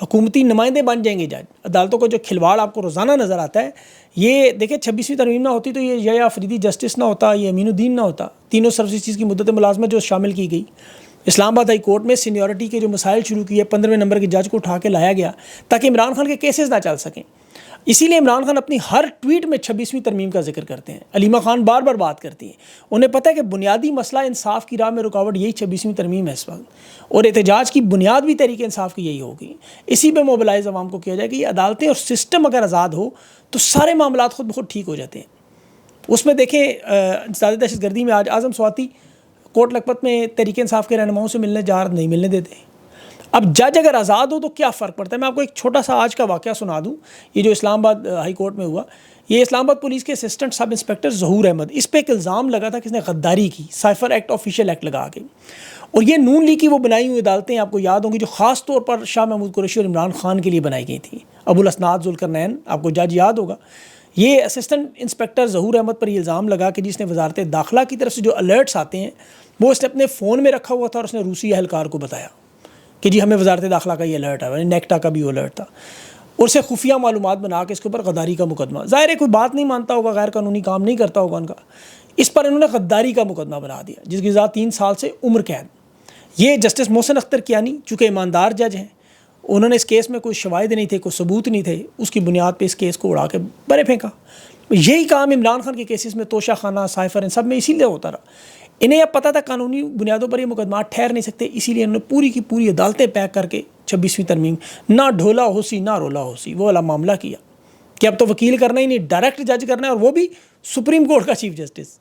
حکومتی نمائندے بن جائیں گے جج. عدالتوں کو جو کھلواڑ آپ کو روزانہ نظر آتا ہے, یہ دیکھیں 26ویں ترمیم نہ ہوتی تو یہ یا افریدی جسٹس نہ ہوتا, یہ امین الدین نہ ہوتا, تینوں سروسز کی مدت ملازمت جو شامل کی گئی. اسلام آباد ہائی کورٹ میں سینیورٹی کے جو مسائل شروع کیے, 15ویں نمبر کے جج کو اٹھا کے لایا گیا تاکہ عمران خان کے کیسز نہ چل سکیں. اسی لیے عمران خان اپنی ہر ٹویٹ میں 26ویں ترمیم کا ذکر کرتے ہیں. علیمہ خان بار بار بات کرتی ہیں, انہیں پتہ ہے کہ بنیادی مسئلہ انصاف کی راہ میں رکاوٹ یہی 26ویں ترمیم ہے اس وقت, اور احتجاج کی بنیاد بھی تحریک انصاف کی یہی ہوگی. اسی پہ موبلائز عوام کو کیا جائے کہ یہ عدالتیں اور سسٹم اگر آزاد ہو تو سارے معاملات خود بخود ٹھیک ہو جاتے ہیں. اس میں دیکھیں انسداد دہشت گردی میں آج اعظم سواتی کوٹ لکھپت میں تحریک انصاف کے رہنماؤں سے ملنے جا رہے, نہیں ملنے دیتے. اب جج اگر آزاد ہو تو کیا فرق پڑتا ہے؟ میں آپ کو ایک چھوٹا سا آج کا واقعہ سنا دوں. یہ جو اسلام آباد ہائی کورٹ میں ہوا, یہ اسلام آباد پولیس کے اسسٹنٹ سب انسپکٹر ظہور احمد, اس پہ ایک الزام لگا تھا کہ اس نے غداری کی, سائفر ایکٹ آفیشیل ایکٹ لگا کے, اور یہ نون لیگ کی وہ بنائی ہوئی عدالتیں آپ کو یاد ہوں گی جو خاص طور پر شاہ محمود قریشی اور عمران خان کے لیے بنائی گئی تھیں. ابو الاسناد ذوالقرنین, آپ کو جج یاد ہوگا. یہ اسسٹنٹ انسپکٹر ظہور احمد پر یہ الزام لگا کہ جس نے وزارت داخلہ کی طرف سے جو الرٹس آتے ہیں وہ اس نے اپنے فون میں رکھا ہوا تھا, اور اس نے روسی اہلکار کو بتایا کہ جی ہمیں وزارت داخلہ کا یہ الرٹ ہے, نیکٹا کا بھی وہ الرٹ تھا, اور اسے خفیہ معلومات بنا کے اس کے اوپر غداری کا مقدمہ. ظاہر ہے کوئی بات نہیں مانتا ہوگا, غیر قانونی کام نہیں کرتا ہوگا ان کا, اس پر انہوں نے غداری کا مقدمہ بنا دیا جس کی سزا 3 سال سے عمر قید. یہ جسٹس محسن اختر کیانی چونکہ ایماندار جج ہیں, انہوں نے اس کیس میں کوئی شواہد نہیں تھے, کوئی ثبوت نہیں تھے, اس کی بنیاد پہ اس کیس کو اڑا کے برے پھینکا. یہی کام عمران خان کے کیسز میں توشہ خانہ, سائفر, ان سب میں اسی لیے ہوتا رہا. انہیں اب پتہ تھا قانونی بنیادوں پر یہ مقدمات ٹھہر نہیں سکتے, اسی لیے انہوں نے پوری کی پوری عدالتیں پیک کر کے 26ویں ترمیم, نہ ڈھولا ہوسی نہ رولا ہوسی, وہ والا معاملہ کیا کہ اب تو وکیل کرنا ہی نہیں, ڈائریکٹ جج کرنا ہے, اور وہ بھی سپریم کورٹ کا چیف جسٹس.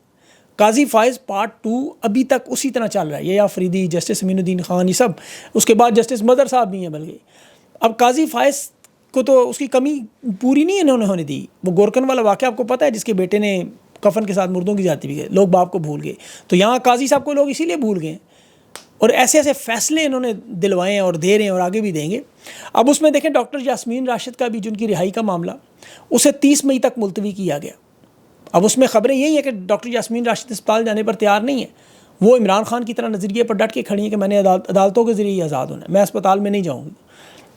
قاضی فائز پارٹ 2 ابھی تک اسی طرح چل رہا ہے, یہ افریدی, جسٹس امین الدین خان, یہ سب. اس کے بعد جسٹس مدر صاحب بھی ہیں بلکہ. اب قاضی فائز کو تو اس کی کمی پوری نہیں انہوں نے ہونے دی. وہ گورکن والا واقعہ آپ کو پتہ ہے, جس کے بیٹے نے کفن کے ساتھ مردوں کی زیادتی بھی گئے, لوگ باپ کو بھول گئے, تو یہاں قاضی صاحب کو لوگ اسی لیے بھول گئے, اور ایسے ایسے فیصلے انہوں نے دلوائے ہیں اور دے رہے ہیں اور آگے بھی دیں گے. اب اس میں دیکھیں ڈاکٹر یاسمین راشد کا بھی, جن کی رہائی کا معاملہ, اسے 30 مئی تک ملتوی کیا گیا. اب اس میں خبریں یہی ہیں کہ ڈاکٹر یاسمین راشد اسپتال جانے پر تیار نہیں ہے. وہ عمران خان کی طرح نظریے پر ڈٹ کے کھڑی ہیں کہ میں نے عدالتوں کے ذریعے ہی آزاد ہونا ہے, میں اسپتال میں نہیں جاؤں گی.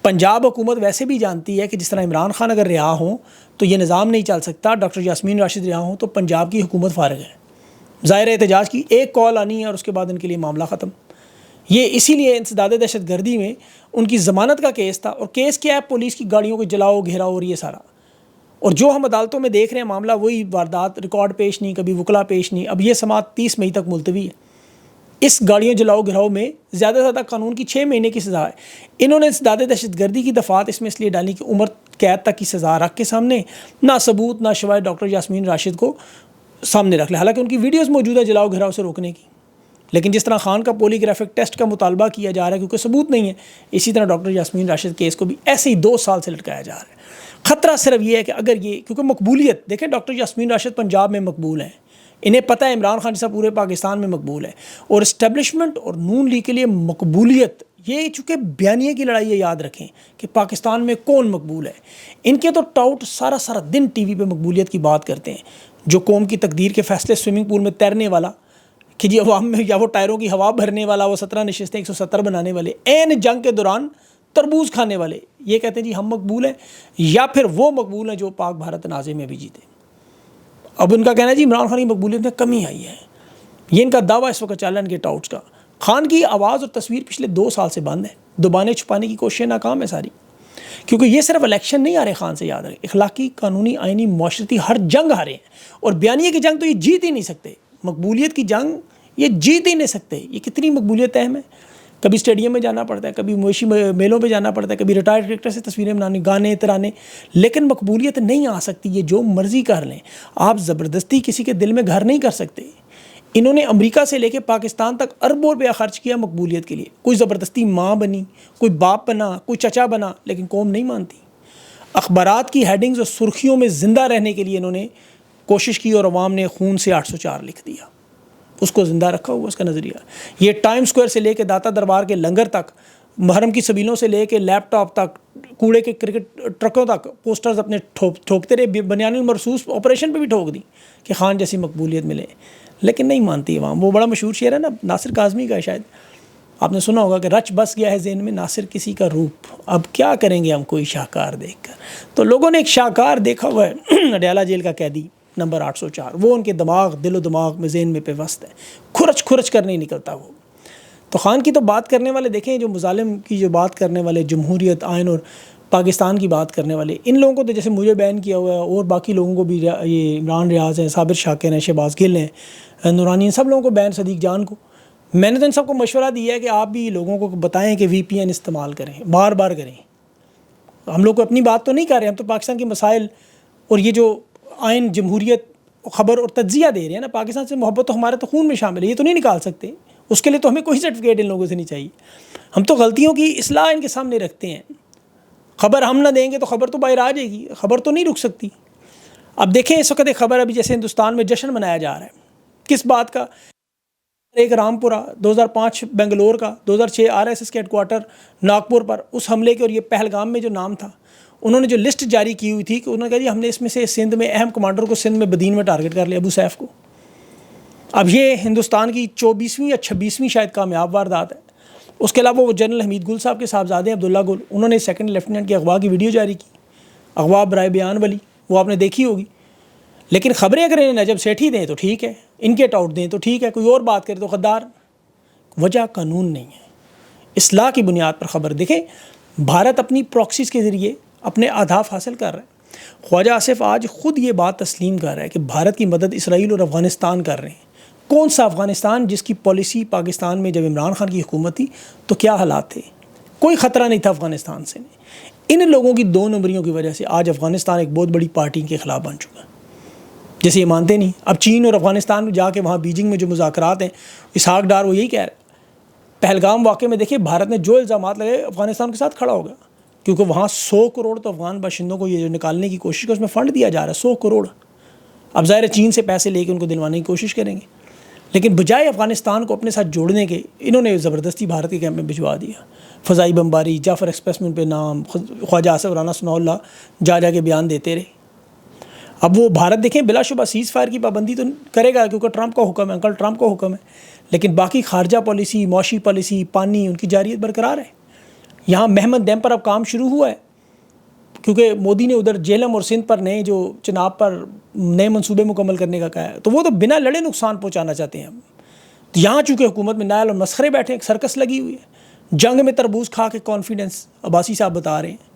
پنجاب حکومت ویسے بھی جانتی ہے کہ جس طرح عمران خان اگر رہا ہوں تو یہ نظام نہیں چل سکتا, ڈاکٹر یاسمین راشد رہا ہوں تو پنجاب کی حکومت فارغ ہے. ظاہر احتجاج کی ایک کال آنی ہے اور اس کے بعد ان کے لیے معاملہ ختم. یہ اسی لیے انسداد دہشت گردی میں ان کی ضمانت کا کیس تھا, اور کیس کیا ہے, پولیس کی گاڑیوں کو جلاؤ, گھیراؤ اور یہ سارا. اور جو ہم عدالتوں میں دیکھ رہے ہیں معاملہ وہی واردات, ریکارڈ پیش نہیں, کبھی وکلا پیش نہیں. اب یہ سماعت 30 مئی تک ملتوی ہے. اس گاڑیوں جلاؤ گھراؤ میں زیادہ سے زیادہ قانون کی 6 مہینے کی سزا ہے. انہوں نے انسداد دہشت گردی کی دفعات اس میں اس لیے ڈالی کہ عمر قید تک کی سزا رکھ کے سامنے, نہ ثبوت نہ شواہد ڈاکٹر یاسمین راشد کو سامنے رکھ لے. حالانکہ ان کی ویڈیوز موجود ہے جلاؤ گھراؤ سے روکنے کی, لیکن جس طرح خان کا پولی گرافک ٹیسٹ کا مطالبہ کیا جا رہا ہے کیونکہ ثبوت نہیں ہے, اسی طرح ڈاکٹر یاسمین راشد کیس کو بھی ایسے ہی 2 سال سے لٹکایا جا رہا ہے. خطرہ صرف یہ ہے کہ اگر یہ, کیونکہ مقبولیت دیکھیں, ڈاکٹر یاسمین راشد پنجاب میں مقبول ہیں, انہیں پتہ ہے عمران خان جیسا پورے پاکستان میں مقبول ہے, اور اسٹیبلشمنٹ اور نون لیگ کے لیے مقبولیت, یہ چونکہ بیانیے کی لڑائی ہے, یاد رکھیں کہ پاکستان میں کون مقبول ہے. ان کے تو ٹاؤٹ سارا دن ٹی وی پہ مقبولیت کی بات کرتے ہیں, جو قوم کی تقدیر کے فیصلے سوئمنگ پول میں تیرنے والا, کہ جی عوام میں, یا وہ ٹائروں کی ہوا بھرنے والا, وہ 17 نشستیں 170 بنانے والے, عین جنگ کے دوران تربوز کھانے والے, یہ کہتے ہیں جی ہم مقبول ہیں, یا پھر وہ مقبول ہیں جو پاک بھارت تنازع میں بھی جیتے. اب ان کا کہنا ہے جی عمران خان کی مقبولیت میں کمی آئی ہے, یہ ان کا دعویٰ اس وقت چل رہا ہے ان کے ٹاؤٹس کا. خان کی آواز اور تصویر پچھلے 2 سال سے بند ہے, دبانے چھپانے کی کوششیں ناکام ہے ساری, کیونکہ یہ صرف الیکشن نہیں آ رہے خان سے, یاد رہے, اخلاقی, قانونی, آئینی, معاشرتی ہر جنگ ہارے ہیں, اور بیانیے کی جنگ تو یہ جیت ہی نہیں سکتے. مقبولیت کی جنگ یہ جیت ہی نہیں سکتے. یہ کتنی مقبولیت اہم ہے, کبھی اسٹیڈیم میں جانا پڑتا ہے, کبھی مویشی میلوں پہ جانا پڑتا ہے, کبھی ریٹائرڈ کرکٹر سے تصویریں بنانی, گانے ترانے, لیکن مقبولیت نہیں آ سکتی. یہ جو مرضی کر لیں, آپ زبردستی کسی کے دل میں گھر نہیں کر سکتے. انہوں نے امریکہ سے لے کے پاکستان تک اربوں روپیہ خرچ کیا مقبولیت کے لیے. کوئی زبردستی ماں بنی, کوئی باپ بنا, کوئی چچا بنا, لیکن قوم نہیں مانتی. اخبارات کی ہیڈنگز اور سرخیوں میں زندہ رہنے کے لیے انہوں نے کوشش کی, اور عوام نے خون سے 804 لکھ دیا, اس کو زندہ رکھا ہوا اس کا نظریہ. یہ ٹائم سکوائر سے لے کے داتا دربار کے لنگر تک, محرم کی سبیلوں سے لے کے لیپ ٹاپ تک, کوڑے کے کرکٹ ٹرکوں تک پوسٹرز اپنے ٹھوکتے رہے. بنیان المرصوص آپریشن پہ بھی ٹھوک دی کہ خان جیسی مقبولیت ملے, لیکن نہیں مانتی عوام. وہ بڑا مشہور شعر ہے نا, ناصر کاظمی کا ہے شاید, آپ نے سنا ہوگا کہ رچ بس گیا ہے ذہن میں ناصر کسی کا روپ، اب کیا کریں گے ہم کوئی شاہکار دیکھ کر. تو لوگوں نے ایک شاہکار دیکھا ہوا ہے اڈیالہ جیل کا قیدی نمبر 804، وہ ان کے دماغ دل و دماغ میں ذہن میں پیوست ہے، کھرچ کھرچ کر نہیں نکلتا وہ. تو خان کی تو بات کرنے والے دیکھیں، جو مظالم کی جو بات کرنے والے، جمہوریت، آئین اور پاکستان کی بات کرنے والے، ان لوگوں کو تو جیسے مجھے بیان کیا ہوا ہے اور باقی لوگوں کو بھی، یہ عمران ریاض ہیں، صابر شاکر ہیں، شہباز گل ہیں، نورانی، ان سب لوگوں کو بیان، صدیق جان کو، میں نے تو ان سب کو مشورہ دیا ہے کہ آپ بھی لوگوں کو بتائیں کہ وی پی این استعمال کریں، بار بار کریں. ہم لوگ کو اپنی بات تو نہیں کر رہے، ہم تو پاکستان کے مسائل اور یہ جو آئین، جمہوریت، خبر اور تجزیہ دے رہے ہیں نا. پاکستان سے محبت تو ہمارے تو خون میں شامل ہے، یہ تو نہیں نکال سکتے. اس کے لیے تو ہمیں کوئی سرٹیفکیٹ ان لوگوں سے نہیں چاہیے. ہم تو غلطیوں کی اصلاح ان کے سامنے رکھتے ہیں. خبر ہم نہ دیں گے تو خبر تو باہر آ جائے گی، خبر تو نہیں رک سکتی. اب دیکھیں اس وقت ایک خبر ابھی جیسے ہندوستان میں جشن منایا جا رہا ہے، کس بات کا؟ ایک رامپورہ 2005 بنگلور کا، 2006 RSS کے ہیڈ کوارٹر ناگپور پر اس حملے کے، اور یہ پہلگام میں جو نام تھا، انہوں نے جو لسٹ جاری کی ہوئی تھی کہ انہوں نے کہا جی ہم نے اس میں سے سندھ میں اہم کمانڈر کو سندھ میں بدین میں ٹارگٹ کر لیا، ابو سیف کو. اب یہ ہندوستان کی 24ویں یا 26ویں شاید کامیاب واردات ہے. اس کے علاوہ وہ جنرل حمید گل صاحب کے صاحبزادے ہیں عبداللہ گل، انہوں نے سیکنڈ لیفٹیننٹ کی اغوا کی ویڈیو جاری کی، اغوا برائے بیان والی، وہ آپ نے دیکھی ہوگی. لیکن خبریں اگر انہیں نجب سیٹھی دیں تو ٹھیک ہے، ان کے ٹاؤٹ دیں تو ٹھیک ہے، کوئی اور بات کرے تو غدار. وجہ قانون نہیں ہے، اصلاح کی بنیاد پر خبر. دیکھیں بھارت اپنی پراکسیز کے ذریعے اپنے اہداف حاصل کر رہا ہے. خواجہ آصف آج خود یہ بات تسلیم کر رہا ہے کہ بھارت کی مدد اسرائیل اور افغانستان کر رہے ہیں. کون سا افغانستان جس کی پالیسی پاکستان میں جب عمران خان کی حکومت تھی تو کیا حالات تھے؟ کوئی خطرہ نہیں تھا افغانستان سے. ان لوگوں کی 2 نمبریوں کی وجہ سے آج افغانستان ایک بہت بڑی پارٹی کے خلاف بن چکا ہے، جیسے یہ مانتے نہیں. اب چین اور افغانستان میں جا کے وہاں بیجنگ میں جو مذاکرات ہیں، اسحاق ڈار وہ یہی کہہ رہے ہیں. پہلگام واقعے میں دیکھیں بھارت نے جو الزامات لگائے افغانستان کے ساتھ کھڑا ہوگا، کیونکہ وہاں 100 کروڑ تو افغان باشندوں کو یہ جو نکالنے کی کوشش ہے اس میں فنڈ دیا جا رہا ہے، 100 کروڑ. اب ظاہر ہے چین سے پیسے لے کے ان کو دلوانے کی کوشش کریں گے، لیکن بجائے افغانستان کو اپنے ساتھ جوڑنے کے انہوں نے زبردستی بھارت کے کیمپ میں بھجوا دیا. فضائی بمباری، جعفر ایکسپریس میں ان پہ نام، خواجہ آصف رانا ثناء اللہ جا کے بیان دیتے رہے. اب وہ بھارت دیکھیں بلا شبہ سیز فائر کی پابندی تو کرے گا کیونکہ ٹرمپ کا حکم ہے، انکل ٹرمپ کا حکم ہے، لیکن باقی خارجہ پالیسی، معاشی پالیسی، پانی، ان کی جاریت برقرار ہے. یہاں محمد ڈیم پر اب کام شروع ہوا ہے کیونکہ مودی نے ادھر جہلم اور سندھ پر نئے جو چناب پر نئے منصوبے مکمل کرنے کا کہا ہے، تو وہ تو بنا لڑے نقصان پہنچانا چاہتے ہیں. تو یہاں چونکہ حکومت میں نائل اور مسخرے بیٹھے، ایک سرکس لگی ہوئی ہے. جنگ میں تربوز کھا کے کانفیڈنس عباسی صاحب بتا رہے ہیں.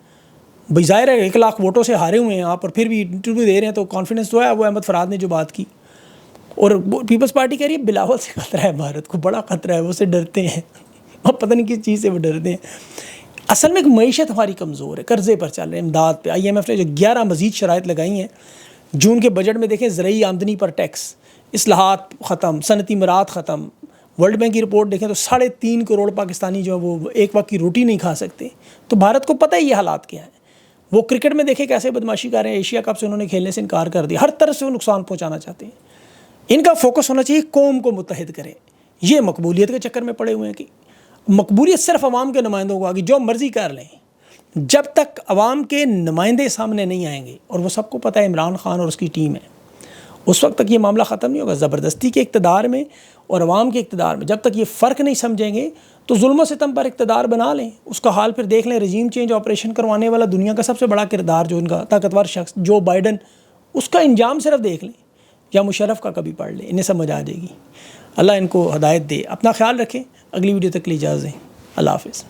بھائی ظاہر ہے 1 لاکھ ووٹوں سے ہارے ہوئے ہیں آپ، اور پھر بھی انٹرویو دے رہے ہیں، تو کانفیڈنس تو ہے. وہ احمد فراد نے جو بات کی، اور پیپلز پارٹی کہہ رہی ہے بلاول سے خطرہ ہے، بھارت کو بڑا خطرہ ہے، وہ سے ڈرتے ہیں. اب پتہ نہیں کس چیز سے وہ ڈرتے ہیں. اصل میں ایک معیشت ہماری کمزور ہے، قرضے پر چل رہے ہیں، امداد پہ. IMF نے جو 11 مزید شرائط لگائی ہیں جون کے بجٹ میں، دیکھیں زرعی آمدنی پر ٹیکس، اصلاحات ختم، صنعتی امارات ختم. ورلڈ بینک کی رپورٹ دیکھیں تو 3.5 کروڑ پاکستانی جو ہے وہ ایک وقت کی روٹی نہیں کھا سکتے. تو بھارت کو پتہ ہے یہ حالات کیا ہیں. وہ کرکٹ میں دیکھیں کیسے بدماشی کر رہے ہیں، ایشیا کپ سے انہوں نے کھیلنے سے انکار کر دیا. ہر طرف سے وہ نقصان پہنچانا چاہتے ہیں. ان کا فوکس ہونا چاہیے قوم کو متحد کریں. یہ مقبولیت کے چکر میں پڑے ہوئے ہیں کہ مقبولیت صرف عوام کے نمائندوں کو آگے جو مرضی کر لیں. جب تک عوام کے نمائندے سامنے نہیں آئیں گے، اور وہ سب کو پتہ ہے عمران خان اور اس کی ٹیم ہے، اس وقت تک یہ معاملہ ختم نہیں ہوگا. زبردستی کے اقتدار میں اور عوام کے اقتدار میں جب تک یہ فرق نہیں سمجھیں گے تو ظلم و ستم پر اقتدار بنا لیں. اس کا حال پھر دیکھ لیں. رجیم چینج آپریشن کروانے والا دنیا کا سب سے بڑا کردار جو ان کا طاقتور شخص جو بائیڈن، اس کا انجام صرف دیکھ لیں، یا مشرف کا کبھی پڑھ لیں، انہیں سمجھ آ جائے گی. اللہ ان کو ہدایت دے. اپنا خیال رکھیں. اگلی ویڈیو تک کے لیے اجازت دیں. اللہ حافظ.